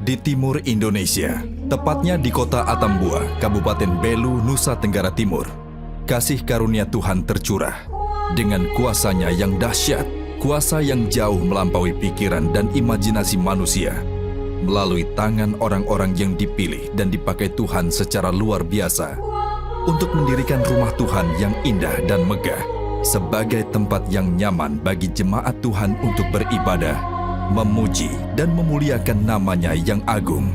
Di timur Indonesia, tepatnya di kota Atambua, Kabupaten Belu, Nusa Tenggara Timur, kasih karunia Tuhan tercurah dengan kuasanya yang dahsyat, kuasa yang jauh melampaui pikiran dan imajinasi manusia, melalui tangan orang-orang yang dipilih dan dipakai Tuhan secara luar biasa untuk mendirikan rumah Tuhan yang indah dan megah sebagai tempat yang nyaman bagi jemaat Tuhan untuk beribadah, memuji dan memuliakan namanya yang agung.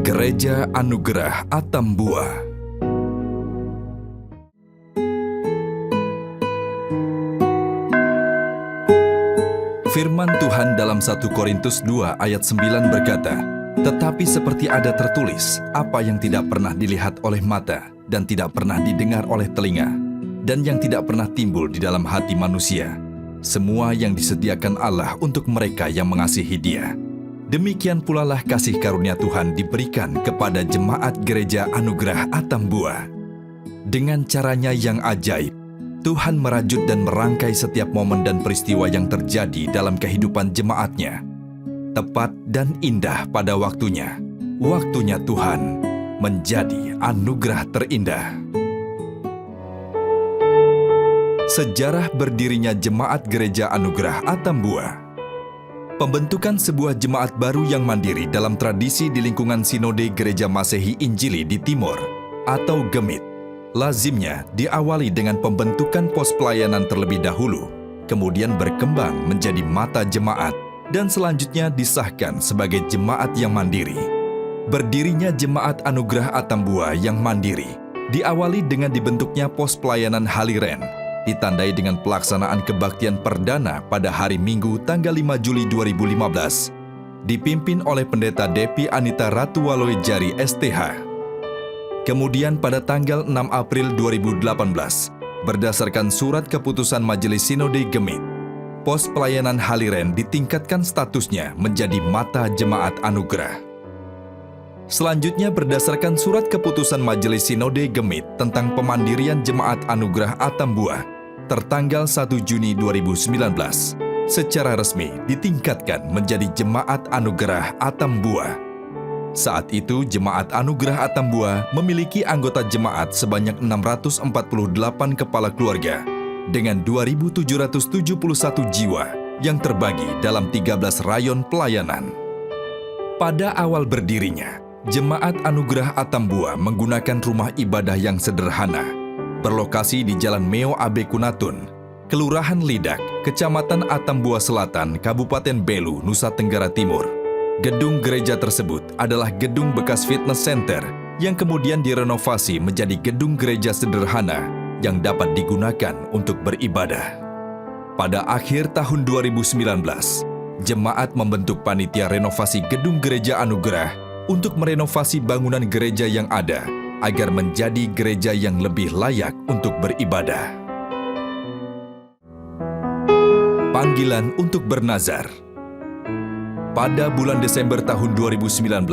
Gereja Anugerah Atambua. Firman Tuhan dalam 1 Korintus 2 ayat 9 berkata, "Tetapi seperti ada tertulis, apa yang tidak pernah dilihat oleh mata dan tidak pernah didengar oleh telinga, dan yang tidak pernah timbul di dalam hati manusia, semua yang disediakan Allah untuk mereka yang mengasihi Dia. Demikian pula lah kasih karunia Tuhan diberikan kepada jemaat Gereja Anugerah Atambua. Dengan caranya yang ajaib, Tuhan merajut dan merangkai setiap momen dan peristiwa yang terjadi dalam kehidupan jemaatnya. Tepat dan indah pada waktunya. Waktunya Tuhan menjadi anugerah terindah." Sejarah berdirinya Jemaat Gereja Anugerah Atambua. Pembentukan sebuah jemaat baru yang mandiri dalam tradisi di lingkungan Sinode Gereja Masehi Injili di Timor atau GEMIT lazimnya diawali dengan pembentukan pos pelayanan terlebih dahulu, kemudian berkembang menjadi mata jemaat, dan selanjutnya disahkan sebagai jemaat yang mandiri. Berdirinya Jemaat Anugerah Atambua yang mandiri diawali dengan dibentuknya pos pelayanan Haliren, ditandai dengan pelaksanaan kebaktian perdana pada hari Minggu tanggal 5 Juli 2015, dipimpin oleh Pendeta Depi Anita Ratuwaloe Jari STH. Kemudian pada tanggal 6 April 2018, berdasarkan surat keputusan Majelis Sinode GEMIT, pos pelayanan Haliren ditingkatkan statusnya menjadi Mata Jemaat Anugerah. Selanjutnya berdasarkan surat keputusan Majelis Sinode GEMIT tentang pemandirian Jemaat Anugerah Atambua, tertanggal 1 Juni 2019, secara resmi ditingkatkan menjadi Jemaat Anugerah Atambua. Saat itu, Jemaat Anugerah Atambua memiliki anggota jemaat sebanyak 648 kepala keluarga dengan 2.771 jiwa yang terbagi dalam 13 rayon pelayanan. Pada awal berdirinya, Jemaat Anugerah Atambua menggunakan rumah ibadah yang sederhana, berlokasi di Jalan Meo Abe Kunatun, Kelurahan Lidak, Kecamatan Atambua Selatan, Kabupaten Belu, Nusa Tenggara Timur. Gedung gereja tersebut adalah gedung bekas fitness center yang kemudian direnovasi menjadi gedung gereja sederhana yang dapat digunakan untuk beribadah. Pada akhir tahun 2019, jemaat membentuk panitia renovasi gedung gereja Anugerah untuk merenovasi bangunan gereja yang ada agar menjadi gereja yang lebih layak untuk beribadah. Panggilan untuk bernazar. Pada bulan Desember tahun 2019,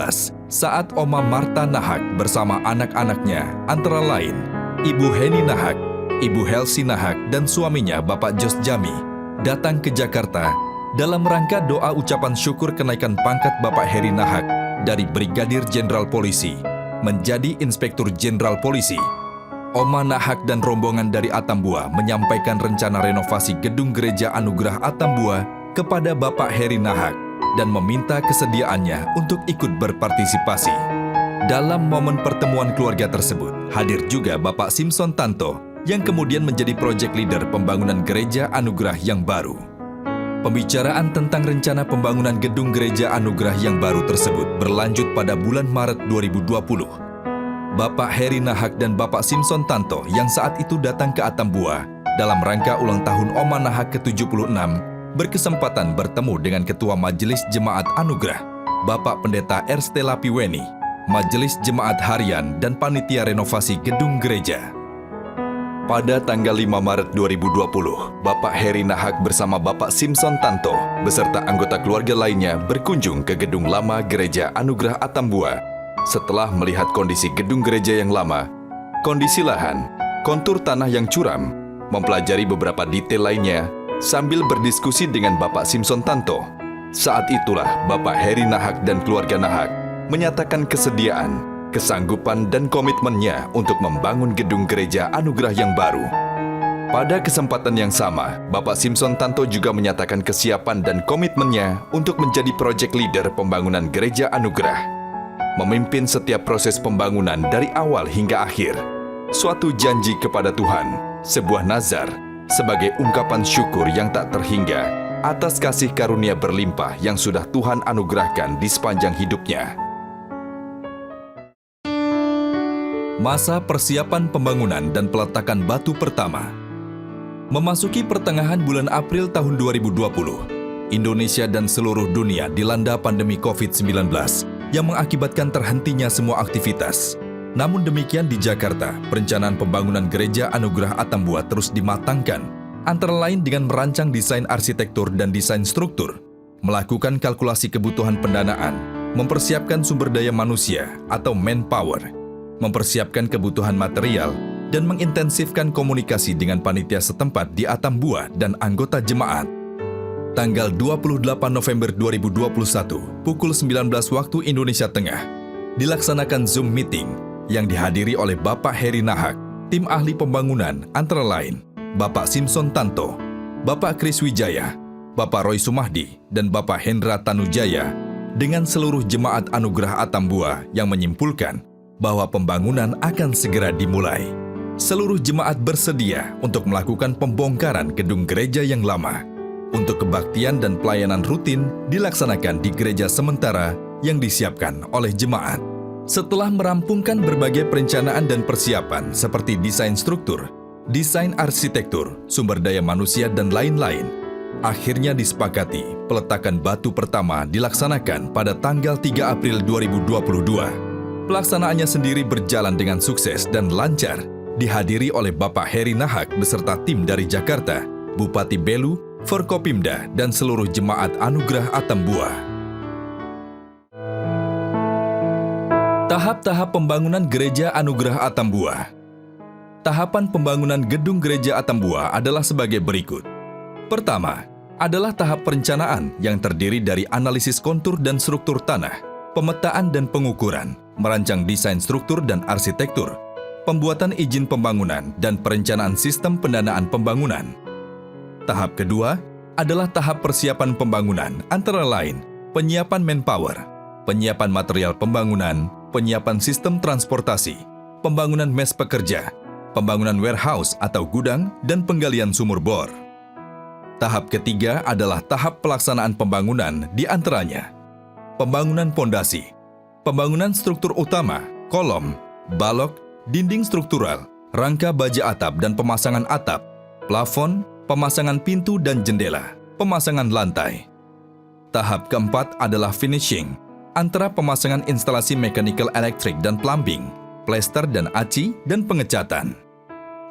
saat Oma Marta Nahak bersama anak-anaknya, antara lain Ibu Heni Nahak, Ibu Helsi Nahak, dan suaminya Bapak Jos Jami, datang ke Jakarta dalam rangka doa ucapan syukur kenaikan pangkat Bapak Heri Nahak dari Brigadir Jenderal Polisi menjadi Inspektur Jenderal Polisi. Oma Nahak dan rombongan dari Atambua menyampaikan rencana renovasi gedung Gereja Anugerah Atambua kepada Bapak Heri Nahak dan meminta kesediaannya untuk ikut berpartisipasi. Dalam momen pertemuan keluarga tersebut, hadir juga Bapak Simpson Tanto yang kemudian menjadi proyek leader pembangunan Gereja Anugerah yang baru. Pembicaraan tentang rencana pembangunan gedung Gereja Anugerah yang baru tersebut berlanjut pada bulan Maret 2020. Bapak Heri Nahak dan Bapak Simpson Tanto yang saat itu datang ke Atambua dalam rangka ulang tahun Oma Nahak ke-76 berkesempatan bertemu dengan Ketua Majelis Jemaat Anugerah, Bapak Pendeta R. Stella Piweni, Majelis Jemaat Harian, dan Panitia Renovasi Gedung Gereja. Pada tanggal 5 Maret 2020, Bapak Heri Nahak bersama Bapak Simpson Tanto beserta anggota keluarga lainnya berkunjung ke gedung lama Gereja Anugerah Atambua. Setelah melihat kondisi gedung gereja yang lama, kondisi lahan, kontur tanah yang curam, mempelajari beberapa detail lainnya, sambil berdiskusi dengan Bapak Simpson Tanto. Saat itulah Bapak Heri Nahak dan keluarga Nahak menyatakan kesediaan, kesanggupan dan komitmennya untuk membangun gedung gereja anugerah yang baru. Pada kesempatan yang sama, Bapak Simpson Tanto juga menyatakan kesiapan dan komitmennya untuk menjadi project leader pembangunan gereja anugerah. Memimpin setiap proses pembangunan dari awal hingga akhir. Suatu janji kepada Tuhan, sebuah nazar, sebagai ungkapan syukur yang tak terhingga atas kasih karunia berlimpah yang sudah Tuhan anugerahkan di sepanjang hidupnya. Masa persiapan pembangunan dan peletakan batu pertama. Memasuki pertengahan bulan April tahun 2020, Indonesia dan seluruh dunia dilanda pandemi COVID-19 yang mengakibatkan terhentinya semua aktivitas. Namun demikian di Jakarta, perencanaan pembangunan gereja Anugerah Atambua terus dimatangkan, antara lain dengan merancang desain arsitektur dan desain struktur, melakukan kalkulasi kebutuhan pendanaan, mempersiapkan sumber daya manusia atau manpower, mempersiapkan kebutuhan material, dan mengintensifkan komunikasi dengan panitia setempat di Atambua dan anggota jemaat. Tanggal 28 November 2021, pukul 19 waktu Indonesia Tengah, dilaksanakan Zoom meeting yang dihadiri oleh Bapak Heri Nahak, tim ahli pembangunan antara lain Bapak Simpson Tanto, Bapak Kris Wijaya, Bapak Roy Sumahdi, dan Bapak Hendra Tanujaya dengan seluruh jemaat Anugerah Atambua yang menyimpulkan bahwa pembangunan akan segera dimulai. Seluruh jemaat bersedia untuk melakukan pembongkaran gedung gereja yang lama. Untuk kebaktian dan pelayanan rutin dilaksanakan di gereja sementara yang disiapkan oleh jemaat. Setelah merampungkan berbagai perencanaan dan persiapan seperti desain struktur, desain arsitektur, sumber daya manusia, dan lain-lain, akhirnya disepakati peletakan batu pertama dilaksanakan pada tanggal 3 April 2022. Pelaksanaannya sendiri berjalan dengan sukses dan lancar, dihadiri oleh Bapak Heri Nahak beserta tim dari Jakarta, Bupati Belu, Forkopimda, dan seluruh jemaat Anugerah Atambua. Tahap-tahap pembangunan Gereja Anugerah Atambua. Tahapan pembangunan gedung Gereja Atambua adalah sebagai berikut. Pertama, adalah tahap perencanaan yang terdiri dari analisis kontur dan struktur tanah, pemetaan dan pengukuran, merancang desain struktur dan arsitektur, pembuatan izin pembangunan, dan perencanaan sistem pendanaan pembangunan. Tahap kedua adalah tahap persiapan pembangunan, antara lain penyiapan manpower, penyiapan material pembangunan, penyiapan sistem transportasi, pembangunan mes pekerja, pembangunan warehouse atau gudang, dan penggalian sumur bor. Tahap ketiga adalah tahap pelaksanaan pembangunan, di antaranya pembangunan pondasi, pembangunan struktur utama, kolom, balok, dinding struktural, rangka baja atap dan pemasangan atap, plafon, pemasangan pintu dan jendela, pemasangan lantai. Tahap keempat adalah finishing, antara pemasangan instalasi mechanical electric dan plumbing, plester dan aci, dan pengecatan.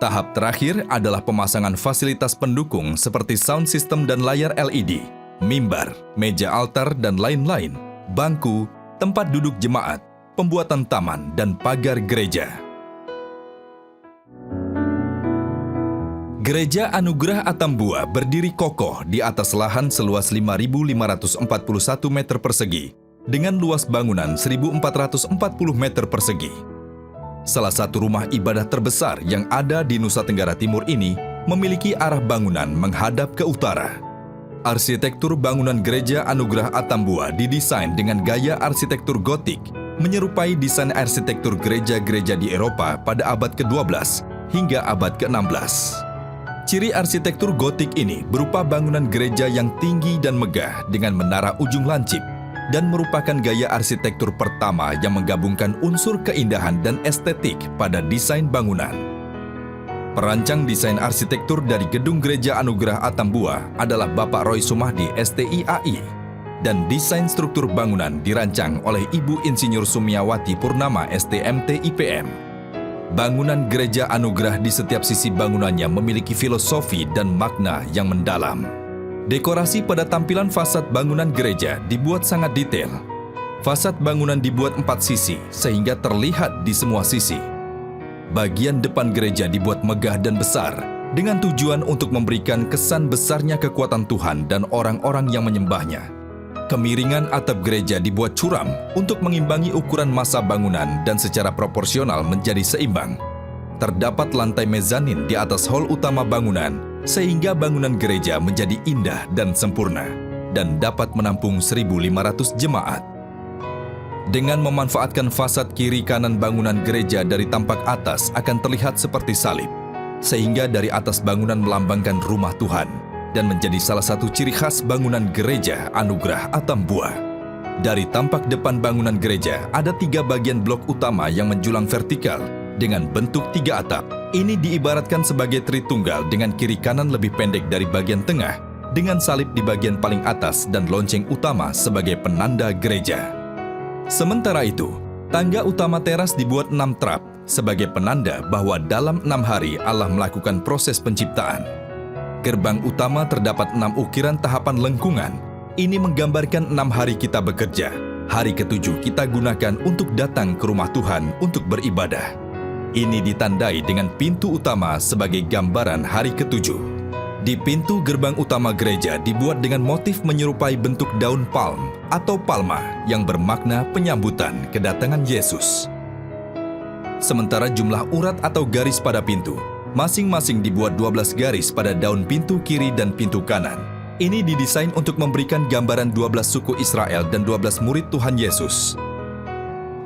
Tahap terakhir adalah pemasangan fasilitas pendukung seperti sound system dan layar LED, mimbar, meja altar dan lain-lain, bangku, tempat duduk jemaat, pembuatan taman, dan pagar gereja. Gereja Anugerah Atambua berdiri kokoh di atas lahan seluas 5.541 meter persegi dengan luas bangunan 1.440 meter persegi. Salah satu rumah ibadah terbesar yang ada di Nusa Tenggara Timur ini memiliki arah bangunan menghadap ke utara. Arsitektur bangunan Gereja Anugerah Atambua didesain dengan gaya arsitektur gotik, menyerupai desain arsitektur gereja-gereja di Eropa pada abad ke-12 hingga abad ke-16. Ciri arsitektur gotik ini berupa bangunan gereja yang tinggi dan megah dengan menara ujung lancip dan merupakan gaya arsitektur pertama yang menggabungkan unsur keindahan dan estetik pada desain bangunan. Perancang desain arsitektur dari gedung Gereja Anugerah Atambua adalah Bapak Roy Sumahdi, STIAI, dan desain struktur bangunan dirancang oleh Ibu Insinyur Sumiawati Purnama, STMT IPM. Bangunan Gereja Anugerah di setiap sisi bangunannya memiliki filosofi dan makna yang mendalam. Dekorasi pada tampilan fasad bangunan gereja dibuat sangat detail. Fasad bangunan dibuat 4 sisi sehingga terlihat di semua sisi. Bagian depan gereja dibuat megah dan besar, dengan tujuan untuk memberikan kesan besarnya kekuatan Tuhan dan orang-orang yang menyembahnya. Kemiringan atap gereja dibuat curam untuk mengimbangi ukuran massa bangunan dan secara proporsional menjadi seimbang. Terdapat lantai mezanin di atas hol utama bangunan, sehingga bangunan gereja menjadi indah dan sempurna, dan dapat menampung 1.500 jemaat. Dengan memanfaatkan fasad kiri kanan bangunan gereja dari tampak atas akan terlihat seperti salib, sehingga dari atas bangunan melambangkan rumah Tuhan dan menjadi salah satu ciri khas bangunan gereja Anugerah Atambua. Dari tampak depan bangunan gereja ada 3 bagian blok utama yang menjulang vertikal dengan bentuk 3 atap. Ini diibaratkan sebagai Tritunggal dengan kiri kanan lebih pendek dari bagian tengah, dengan salib di bagian paling atas dan lonceng utama sebagai penanda gereja. Sementara itu, tangga utama teras dibuat 6 trap sebagai penanda bahwa dalam 6 hari Allah melakukan proses penciptaan. Gerbang utama terdapat 6 ukiran tahapan lengkungan. Ini menggambarkan 6 hari kita bekerja. Hari ke-7 kita gunakan untuk datang ke rumah Tuhan untuk beribadah. Ini ditandai dengan pintu utama sebagai gambaran hari ke-7. Di pintu gerbang utama gereja dibuat dengan motif menyerupai bentuk daun palm atau palma yang bermakna penyambutan kedatangan Yesus. Sementara jumlah urat atau garis pada pintu, masing-masing dibuat 12 garis pada daun pintu kiri dan pintu kanan. Ini didesain untuk memberikan gambaran 12 suku Israel dan 12 murid Tuhan Yesus.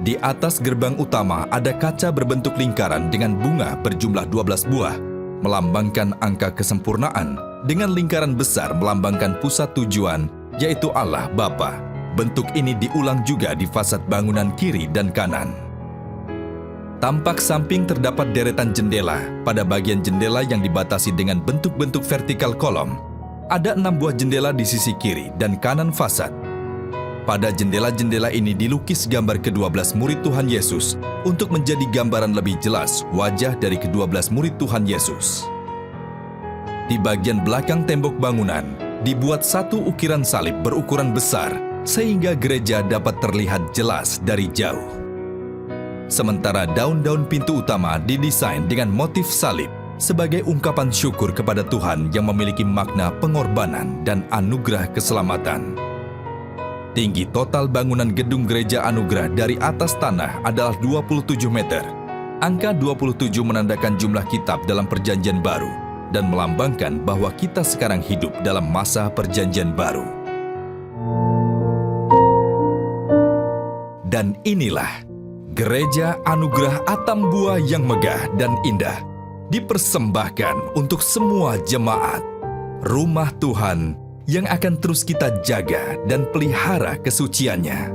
Di atas gerbang utama ada kaca berbentuk lingkaran dengan bunga berjumlah 12 buah, melambangkan angka kesempurnaan, dengan lingkaran besar melambangkan pusat tujuan, yaitu Allah Bapa. Bentuk ini diulang juga di fasad bangunan kiri dan kanan. Tampak samping terdapat deretan jendela. Pada bagian jendela yang dibatasi dengan bentuk-bentuk vertikal kolom, ada 6 buah jendela di sisi kiri dan kanan fasad. Pada jendela-jendela ini dilukis gambar ke-12 murid Tuhan Yesus untuk menjadi gambaran lebih jelas wajah dari ke-12 murid Tuhan Yesus. Di bagian belakang tembok bangunan dibuat 1 ukiran salib berukuran besar sehingga gereja dapat terlihat jelas dari jauh. Sementara daun-daun pintu utama didesain dengan motif salib sebagai ungkapan syukur kepada Tuhan yang memiliki makna pengorbanan dan anugerah keselamatan. Tinggi total bangunan gedung gereja Anugerah dari atas tanah adalah 27 meter. Angka 27 menandakan jumlah kitab dalam Perjanjian Baru dan melambangkan bahwa kita sekarang hidup dalam masa Perjanjian Baru. Dan inilah Gereja Anugerah Atambua yang megah dan indah, dipersembahkan untuk semua jemaat. Rumah Tuhan yang akan terus kita jaga dan pelihara kesuciannya.